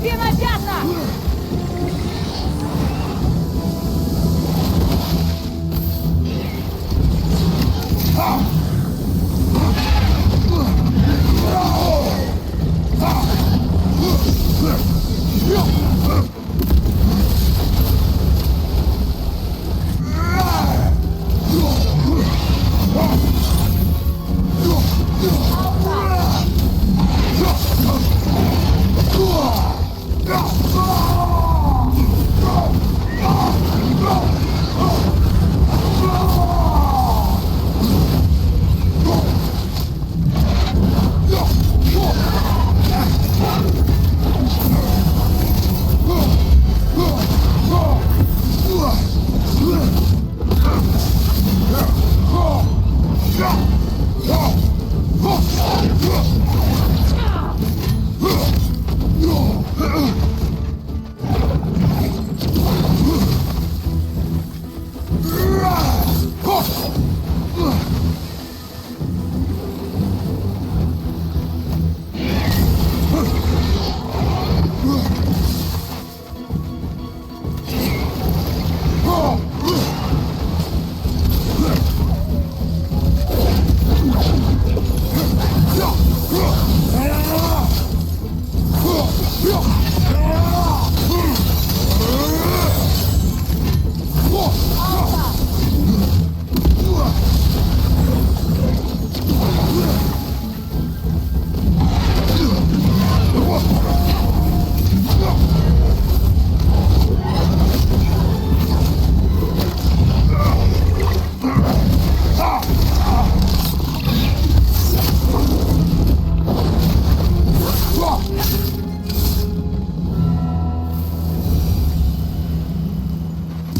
Спина пятна!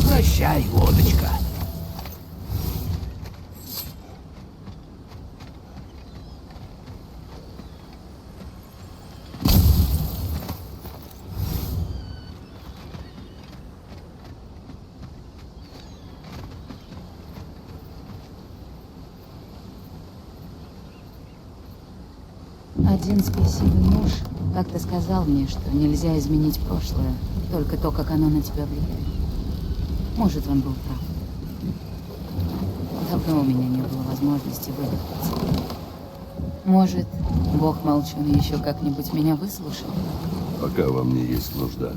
Прощай, лодочка. Один спесивый муж как-то сказал мне, что нельзя изменить прошлое, только то, как оно на тебя влияет. Может, он был прав. Давно у меня не было возможности выговориться. Может, Бог молчун еще как-нибудь меня выслушал? Пока во мне есть нужда.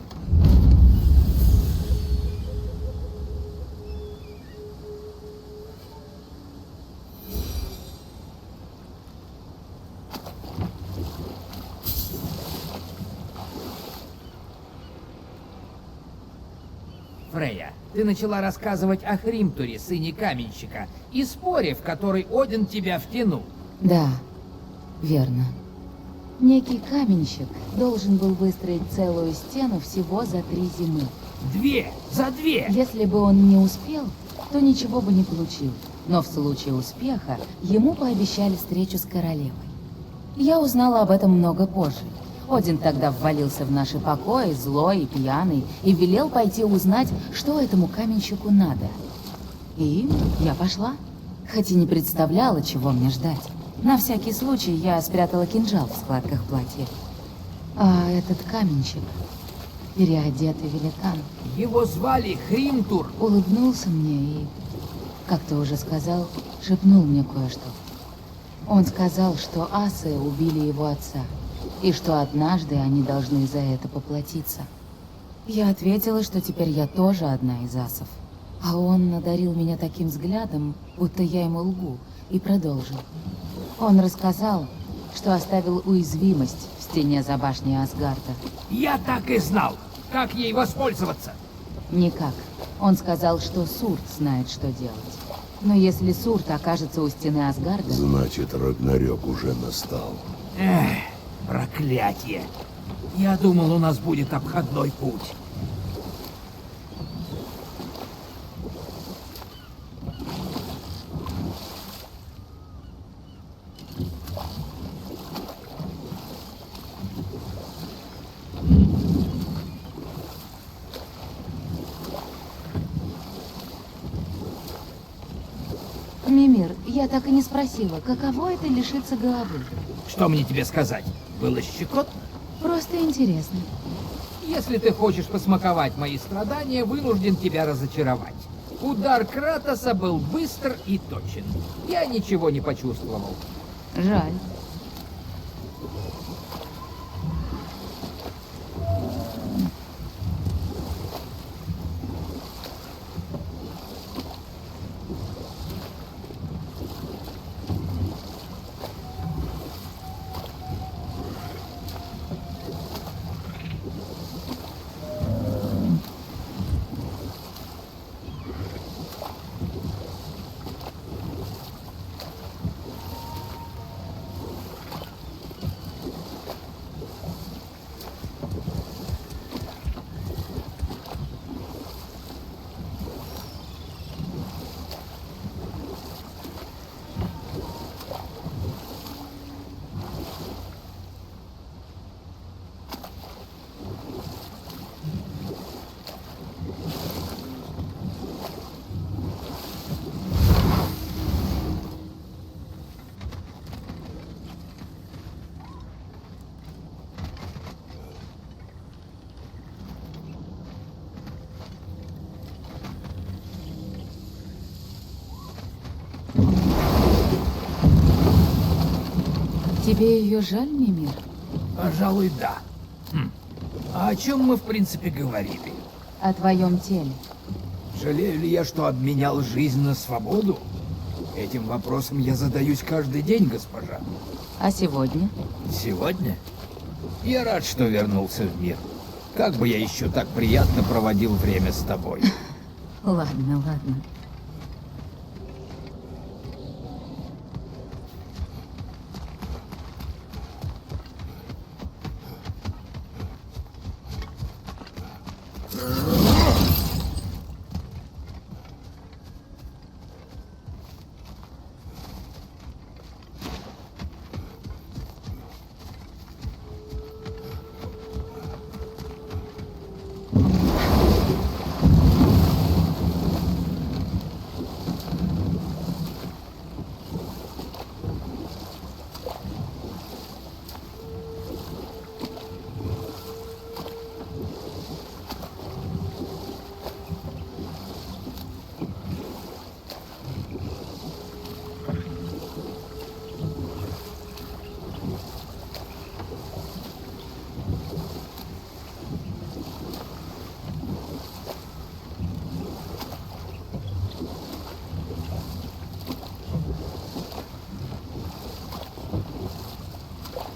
Фрейя, ты начала рассказывать о Хримтуре, сыне каменщика, и споре, в который Один тебя втянул. Да, верно. Некий каменщик должен был выстроить целую стену всего за 3 зимы. 2! За 2! Если бы он не успел, то ничего бы не получил. Но в случае успеха ему пообещали встречу с королевой. Я узнала об этом много позже. Один тогда ввалился в наши покои, злой и пьяный, и велел пойти узнать, что этому каменщику надо. И я пошла, хоть и не представляла, чего мне ждать. На всякий случай я спрятала кинжал в складках платья. А этот каменщик, переодетый великан, Его звали Хримтур. улыбнулся мне и, как ты уже сказал, шепнул мне кое-что. Он сказал, что асы убили его отца, и что однажды они должны за это поплатиться. Я ответила, что теперь я тоже одна из асов. А он одарил меня таким взглядом, будто я ему лгу, и продолжил. Он рассказал, что оставил уязвимость в стене за башней Асгарда. Я так и знал. Как ей воспользоваться? Никак. Он сказал, что Сурт знает, что делать. Но если Сурт окажется у стены Асгарда... Значит, Рагнарёк уже настал. Эх, проклятие. Я думал, у нас будет обходной путь. Мимир, я так и не спросила, каково это лишиться головы? Что мне тебе сказать? Было щекотно? Просто интересно. Если ты хочешь посмаковать мои страдания, вынужден тебя разочаровать. Удар Кратоса был быстр и точен. Я ничего не почувствовал. Жаль. Тебе ее жаль, Мимир? Пожалуй, да. А о чем мы, в принципе, говорили? О твоем теле. Жалею ли я, что обменял жизнь на свободу? Этим вопросом я задаюсь каждый день, госпожа. А сегодня? Сегодня? Я рад, что вернулся в мир. Как бы я еще так приятно проводил время с тобой. Ладно, ладно.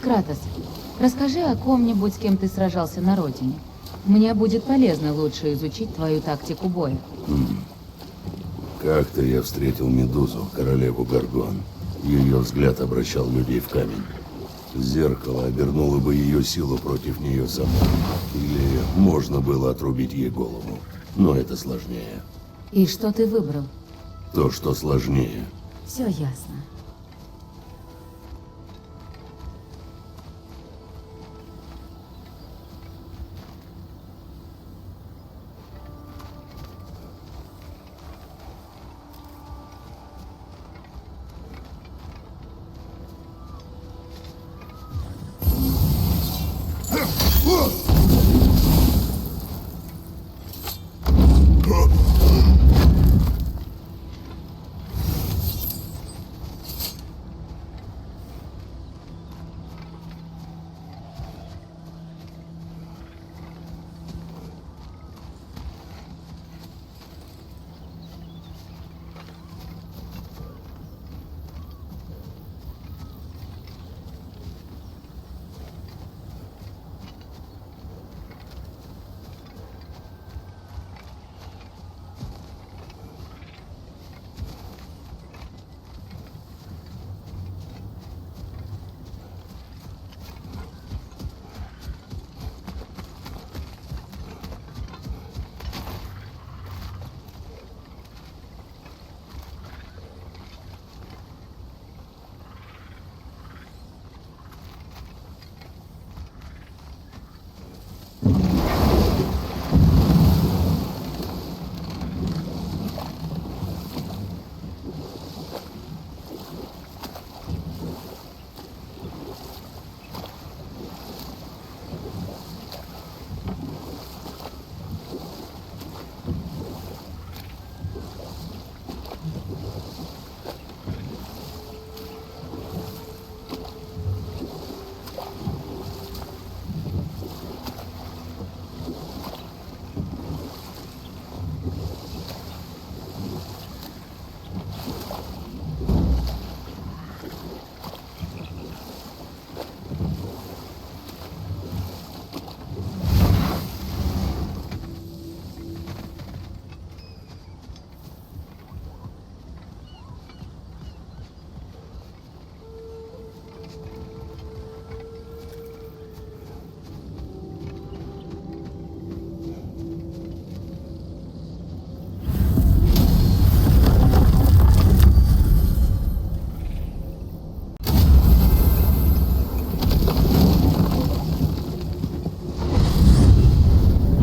Кратос, расскажи о ком-нибудь, с кем ты сражался на родине. Мне будет полезно лучше изучить твою тактику боя. Как-то я встретил Медузу, королеву Гаргон. Ее взгляд обращал людей в камень. Зеркало обернуло бы ее силу против нее самой. Или можно было отрубить ей голову. Но это сложнее. И что ты выбрал? То, что сложнее. Все ясно.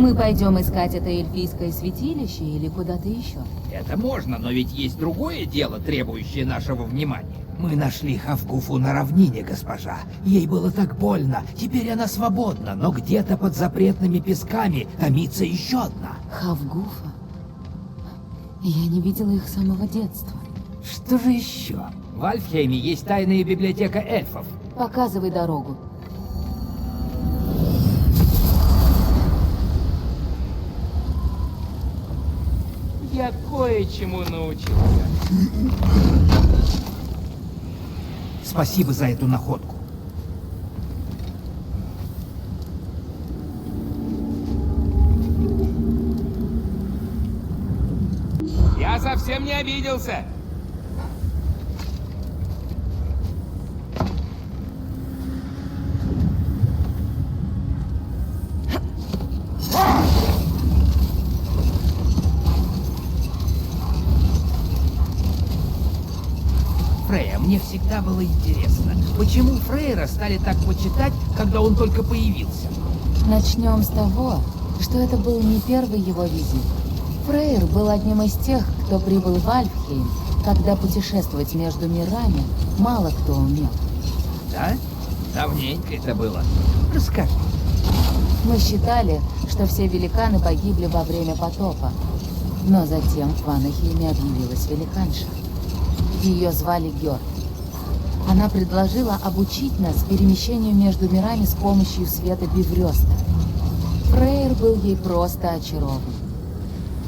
Мы пойдем искать это эльфийское святилище или куда-то еще? Это можно, но ведь есть другое дело, требующее нашего внимания. Мы нашли Хавгуфу на равнине, госпожа. Ей было так больно. Теперь она свободна, но где-то под запретными песками томится еще одна. Хавгуфа? Я не видела их с самого детства. Что же еще? В Альфхейме есть тайная библиотека эльфов. Показывай дорогу. Я кое-чему научился. Спасибо за эту находку. Я совсем не обиделся. Фрея, мне всегда было интересно, почему Фрейра стали так почитать, когда он только появился? Начнем с того, что это был не первый его визит. Фрейр был одним из тех, кто прибыл в Альфхейм, когда путешествовать между мирами мало кто умел. Да? Давненько это было. Расскажи. Мы считали, что все великаны погибли во время потопа. Но затем в Ванахейме объявилась великанша. Ее звали Гёрд. Она предложила обучить нас перемещению между мирами с помощью света Биврёста. Фрейр был ей просто очарован.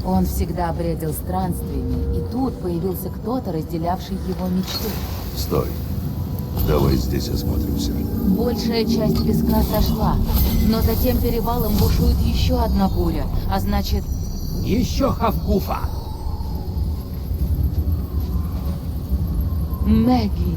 Он всегда бредил странствиями, и тут появился кто-то, разделявший его мечты. Стой. Давай здесь осмотримся. Большая часть песка сошла, но за тем перевалом бушует еще одна буря, а значит... Еще Хавгуфа. Мэгги.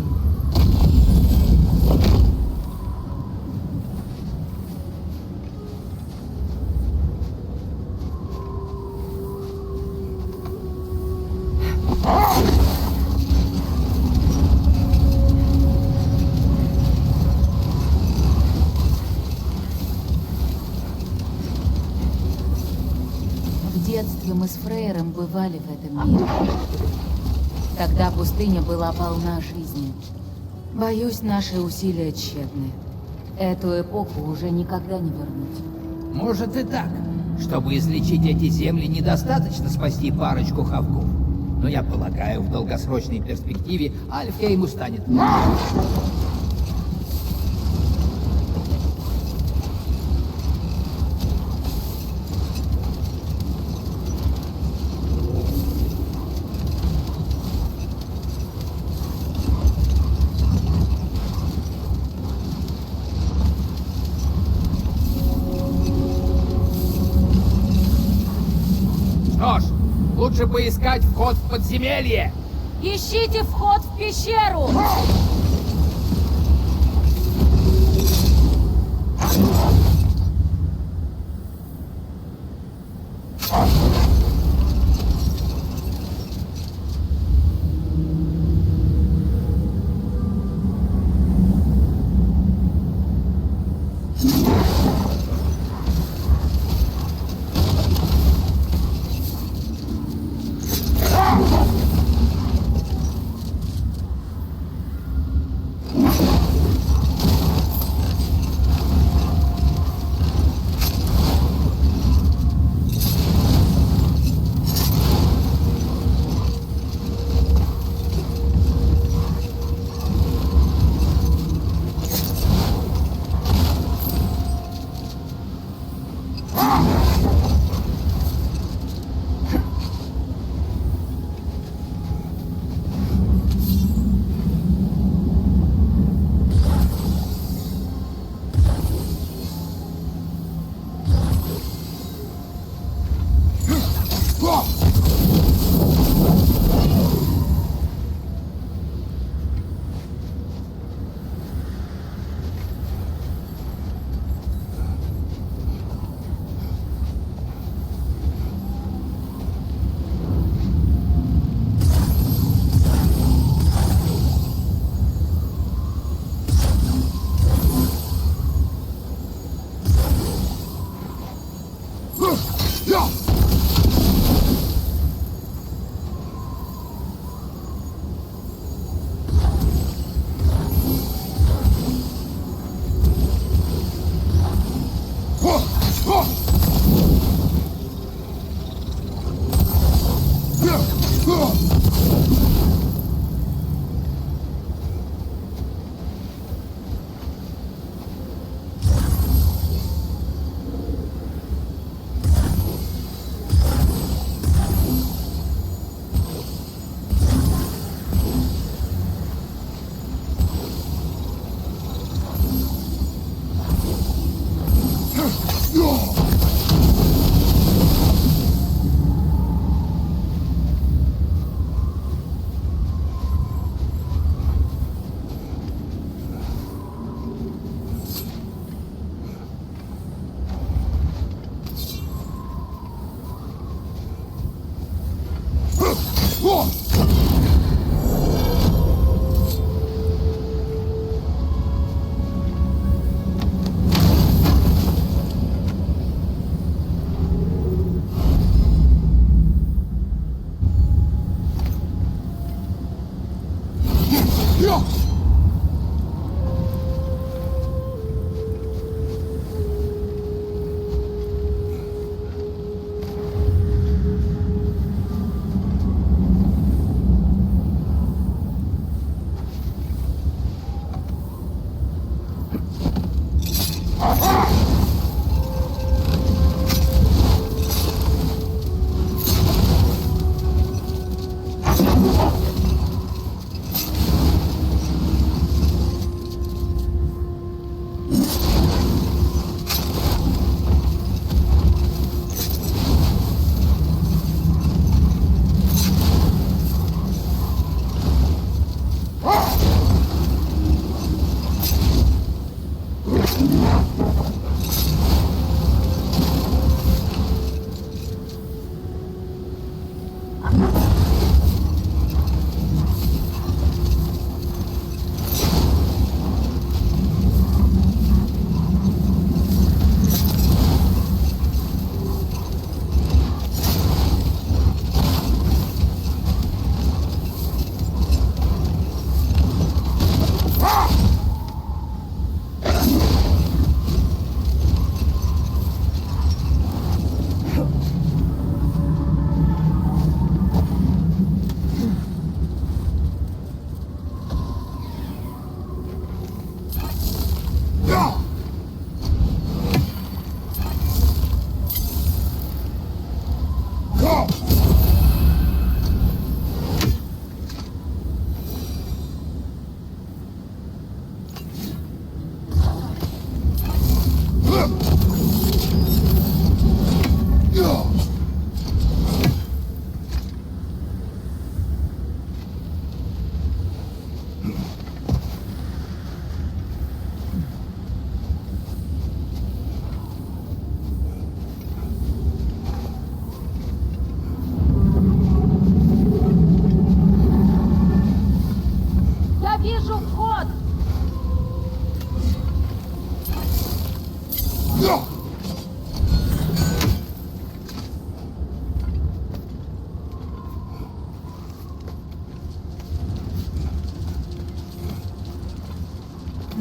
В детстве мы с Фрейром бывали в этом мире. Тогда пустыня была полна жизни. Боюсь, наши усилия тщетны. Эту эпоху уже никогда не вернуть. Может и так. Чтобы излечить эти земли, недостаточно спасти парочку Хавгуф. Но я полагаю, в долгосрочной перспективе Альфхейму станет лучше. Что ж, лучше поискать вход в подземелье. Ищите вход в пещеру!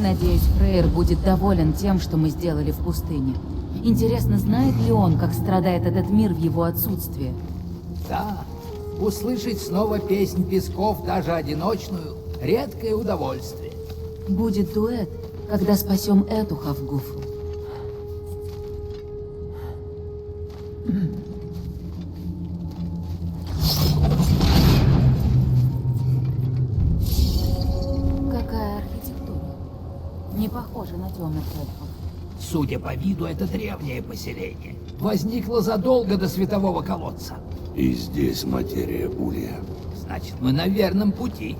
Надеюсь, Фрейр будет доволен тем, что мы сделали в пустыне. Интересно, знает ли он, как страдает этот мир в его отсутствие? Да, услышать снова песнь песков, даже одиночную, редкое удовольствие. Будет дуэт, когда спасем эту Хавгуфу. Какая архитектура? Не похоже на темных эльфов. Судя по виду, это древнее поселение. Возникло задолго до светового колодца. И здесь материя Улья. Значит, мы на верном пути.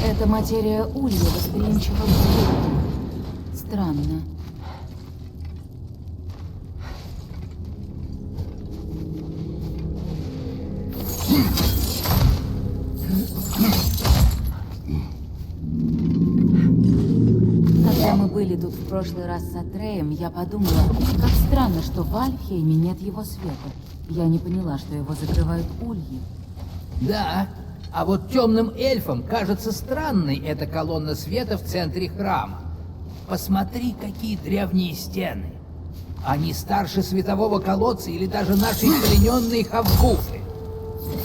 Эта материя улья восприимчива к звуку. Странно. Когда мы были тут в прошлый раз с Атреем, я подумала, как странно, что в Альфхейме нет его света. Я не поняла, что его закрывают ульи. Да, а вот темным эльфам кажется странной эта колонна света в центре храма. Посмотри, какие древние стены. Они старше светового колодца или даже нашей плененной Хавгуфы.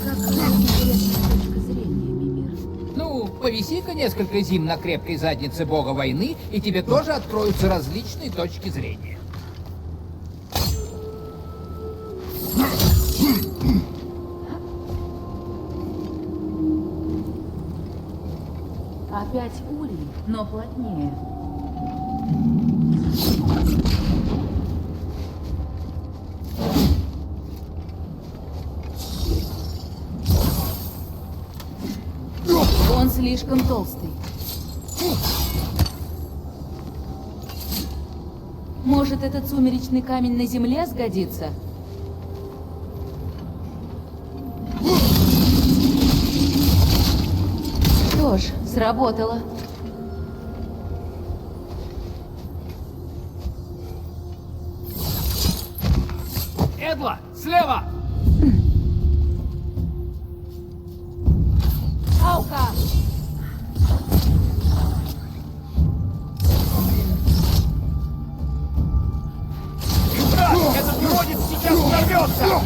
Какая интересная точка зрения, Мимир. Ну, повиси-ка несколько зим на крепкой заднице бога войны, и тебе тоже откроются различные точки зрения. Опять ульи, но плотнее. Он слишком толстый. Может, этот сумеречный камень на земле сгодится? Что ж, сработало. Эдла, слева! Аука! Этот уродец сейчас взорвется!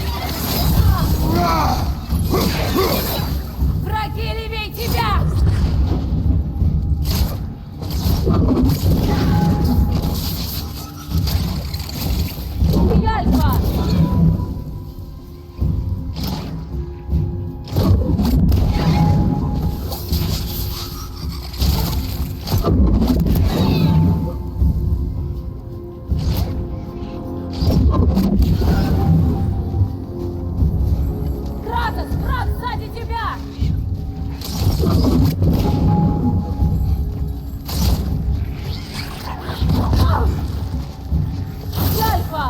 Враги левей тебя! Альфа! Кратос, враг сзади тебя! Альфа!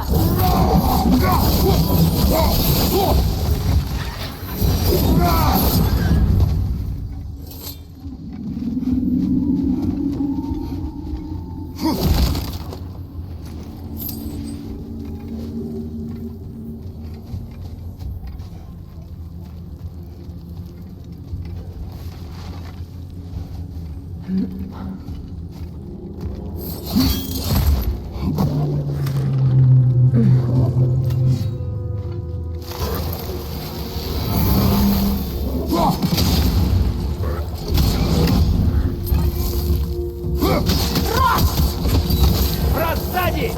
Брат, сзади!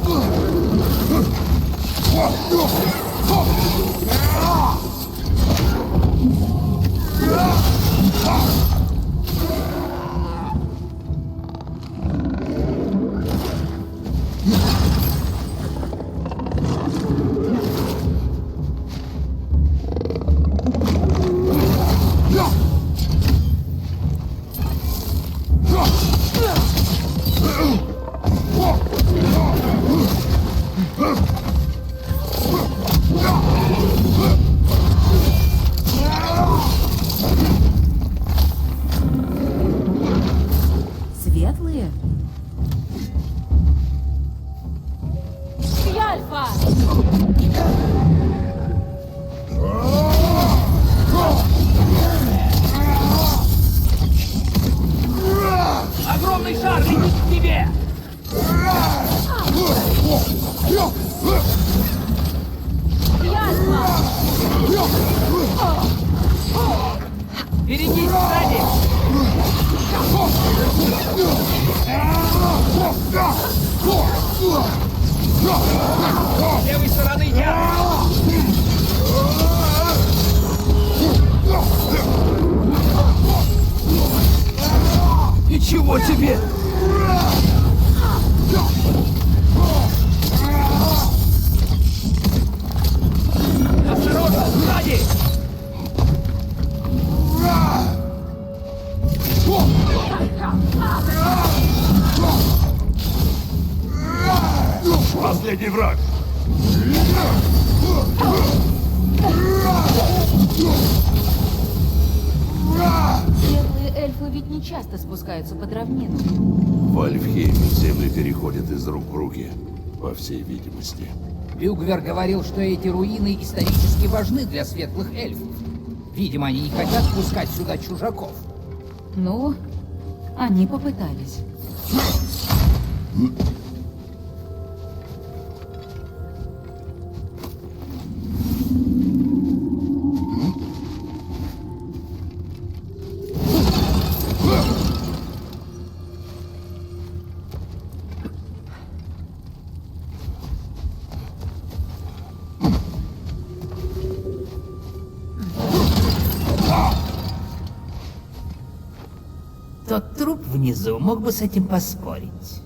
Светлые? Альфа! Огромный шар летит к тебе! Альфа! Берегись сзади! С левой стороны я! Ничего тебе! Осторожно, сзади! Последний враг! Белые эльфы ведь не часто спускаются под равнину. В Альфхейме земли переходят из рук в руки, по всей видимости. Бюгвер говорил, что эти руины исторически важны для светлых эльфов. Видимо, они не хотят пускать сюда чужаков. Ну, они попытались. Тот труп внизу мог бы с этим поспорить.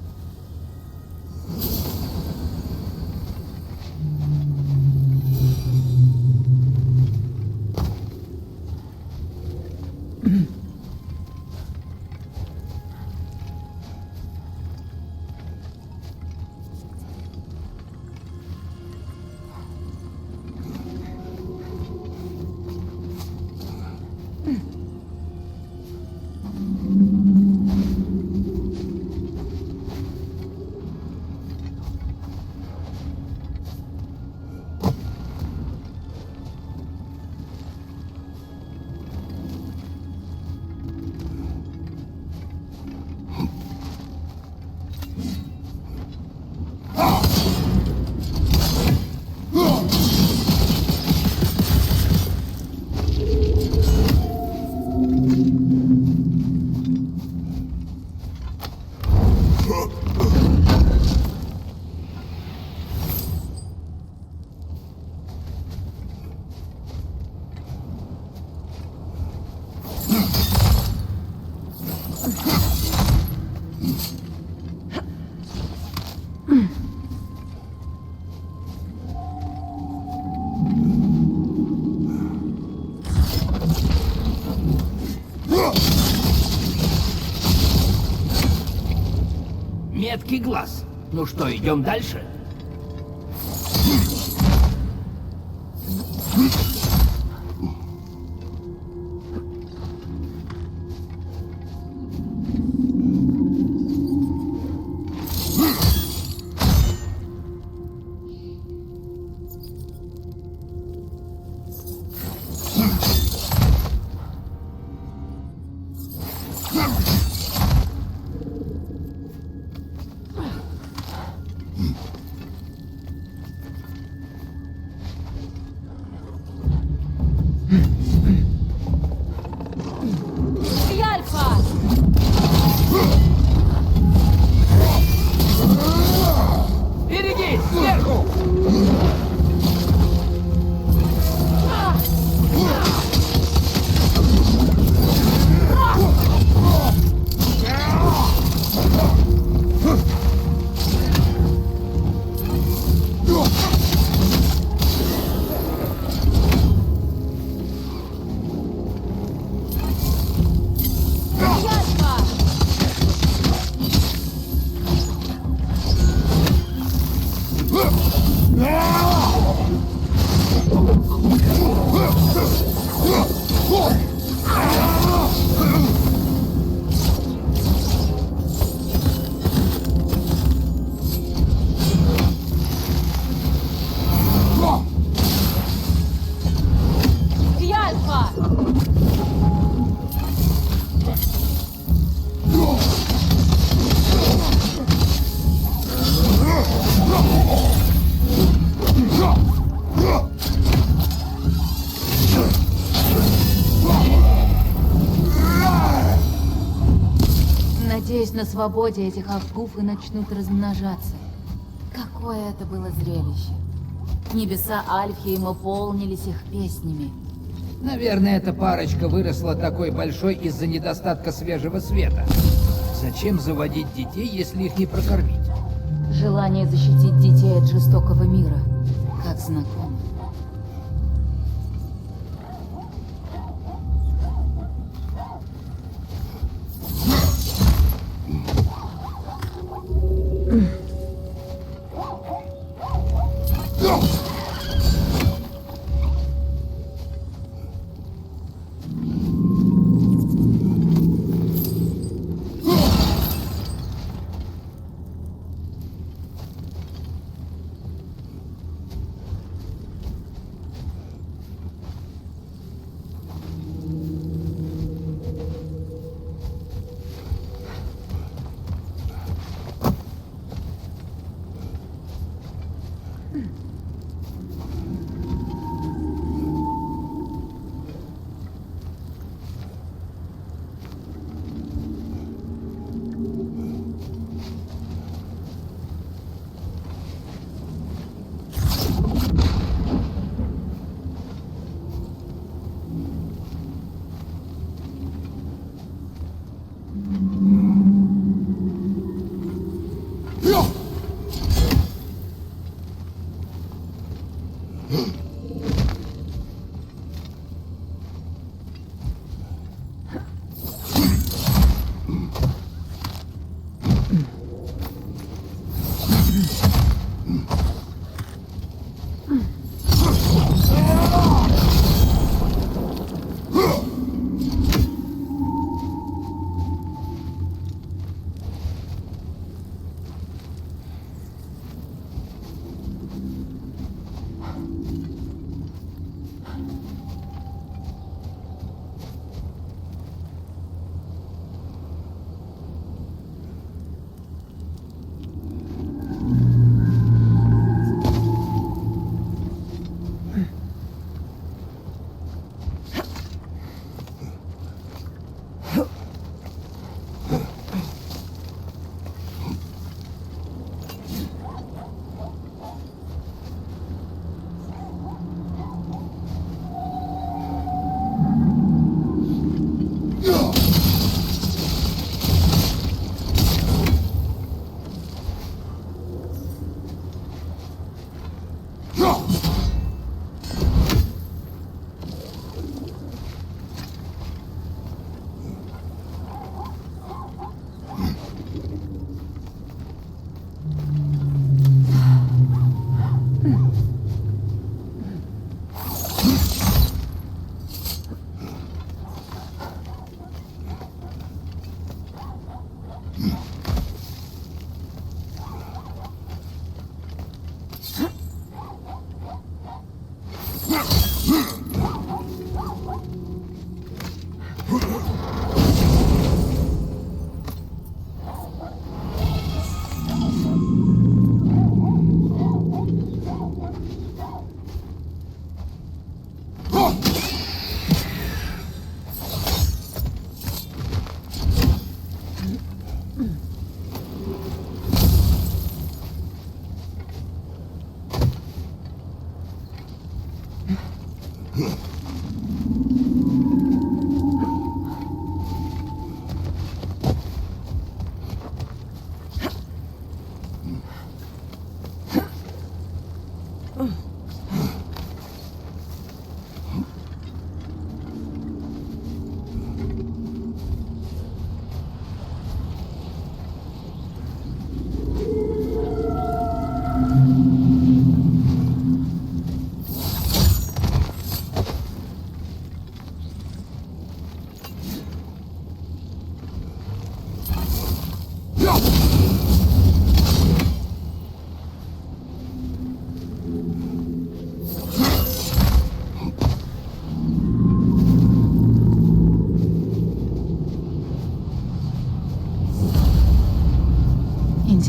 Меткий глаз. Ну что, идем дальше? Яльфа! Берегись! Сверху! Яльфа! Яльфа! Надеюсь, на свободе эти хавгуфы начнут размножаться. Какое это было зрелище. Небеса Альфхейма полнились их песнями. Наверное, эта парочка выросла такой большой из-за недостатка свежего света. Зачем заводить детей, если их не прокормить? Желание защитить детей от жестокого мира. Как знакомо.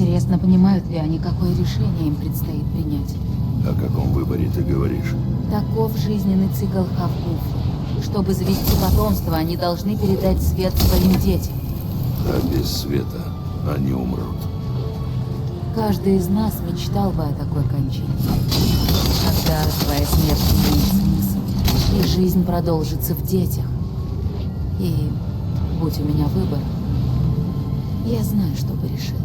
Интересно, понимают ли они, какое решение им предстоит принять? О каком выборе ты говоришь? Таков жизненный цикл Хавгуфа. Чтобы завести потомство, они должны передать свет своим детям. А без света они умрут. Каждый из нас мечтал бы о такой кончине. Когда твоя смерть имеет смысл, и жизнь продолжится в детях. И будь у меня выбор, я знаю, что бы решила.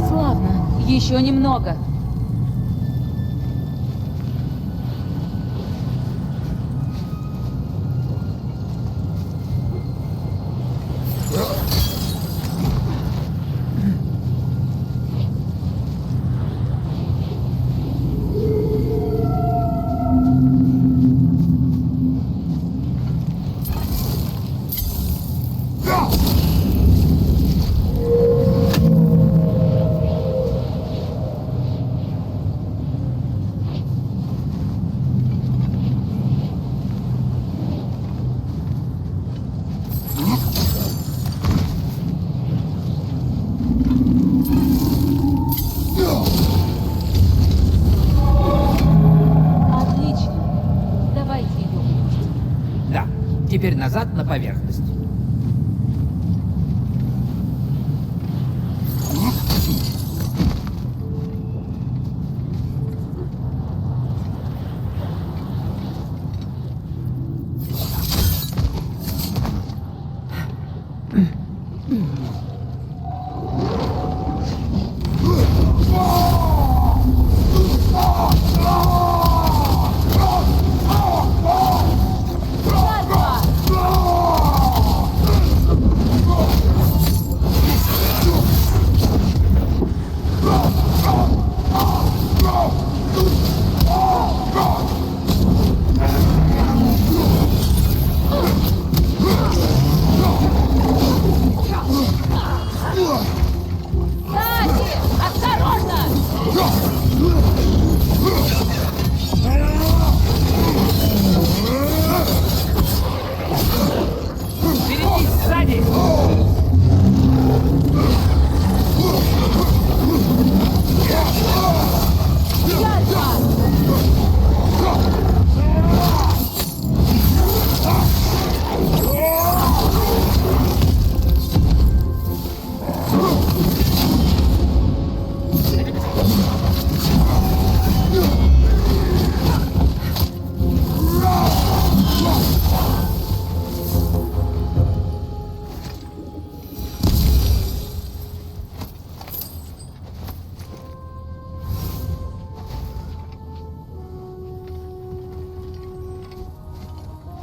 Славно. Еще немного. Отлично. Давайте ее выпустим. Да, теперь назад на поверхность. Берегись сзади!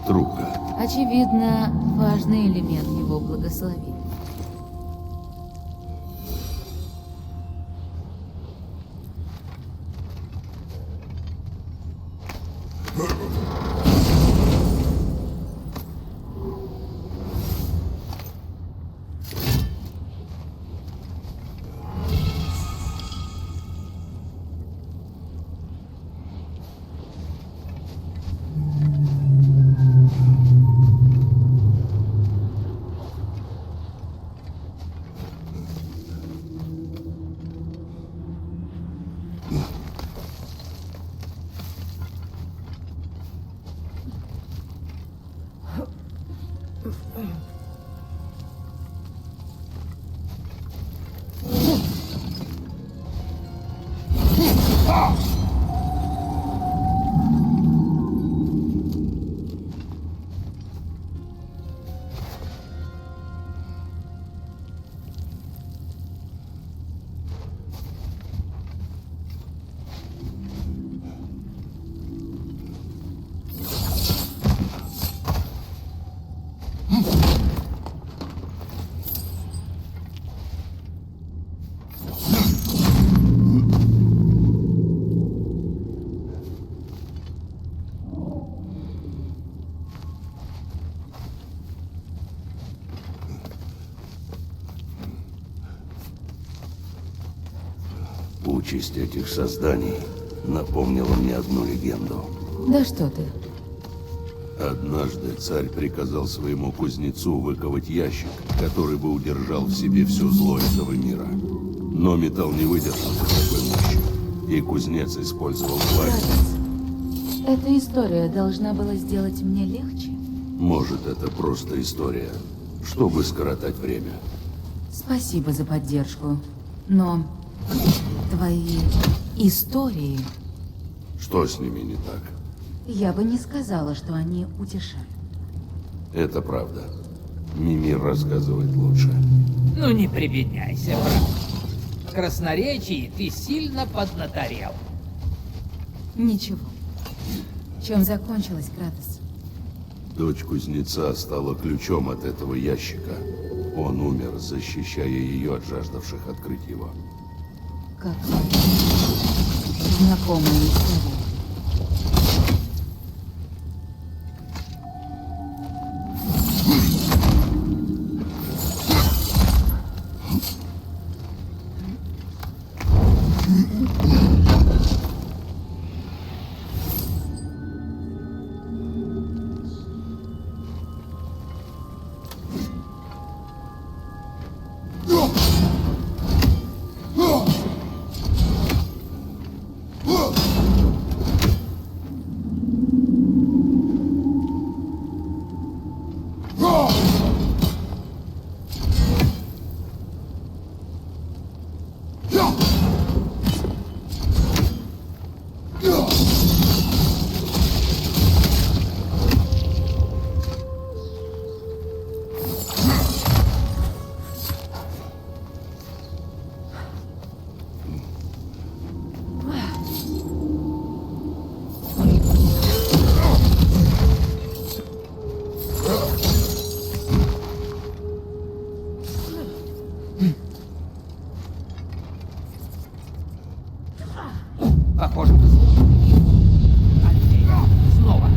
Трубка. Очевидно, важный элемент его благословения. Участь этих созданий напомнила мне одну легенду. Да что ты. Однажды царь приказал своему кузнецу выковать ящик, который бы удержал в себе все зло этого мира. Но металл не выдержал такой мощи, и кузнец использовал пламя. Эта история должна была сделать мне легче. Может, это просто история, чтобы скоротать время. Спасибо за поддержку. Но твои истории, Что с ними не так? я бы не сказала, что они утешают. Это правда. Мимир рассказывает лучше. Ну не прибедняйся, брат. В красноречии ты сильно поднаторел. Ничего. Чем закончилась, Кратос? Дочь кузнеца стала ключом от этого ящика. Он умер, защищая ее от жаждавших открыть его. Как знакомая история. Похоже. Окей. Снова.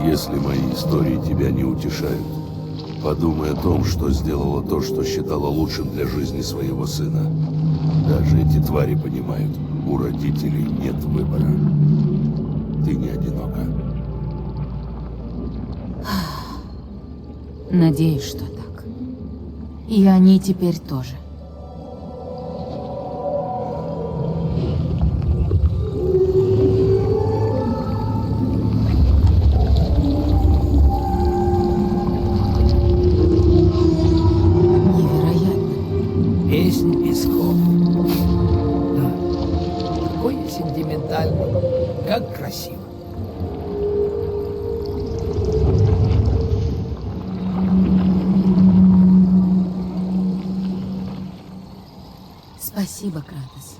Если мои истории тебя не утешают, подумай о том, что сделала то, что считала лучшим для жизни своего сына. Даже эти твари понимают, у родителей нет выбора. Ты не одинока. Надеюсь, что так. И они теперь тоже. Невероятно. Песнь песков. Какой я сентиментальный. Как красиво. Спасибо, Кратос.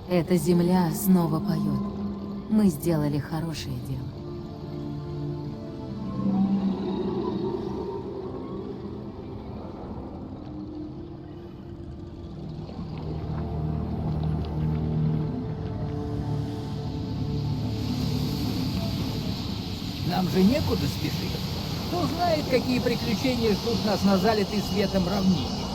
Эта земля снова поет. Мы сделали хорошее дело. Нам же некуда спешить. Кто знает, какие приключения ждут нас на залитой светом равнине.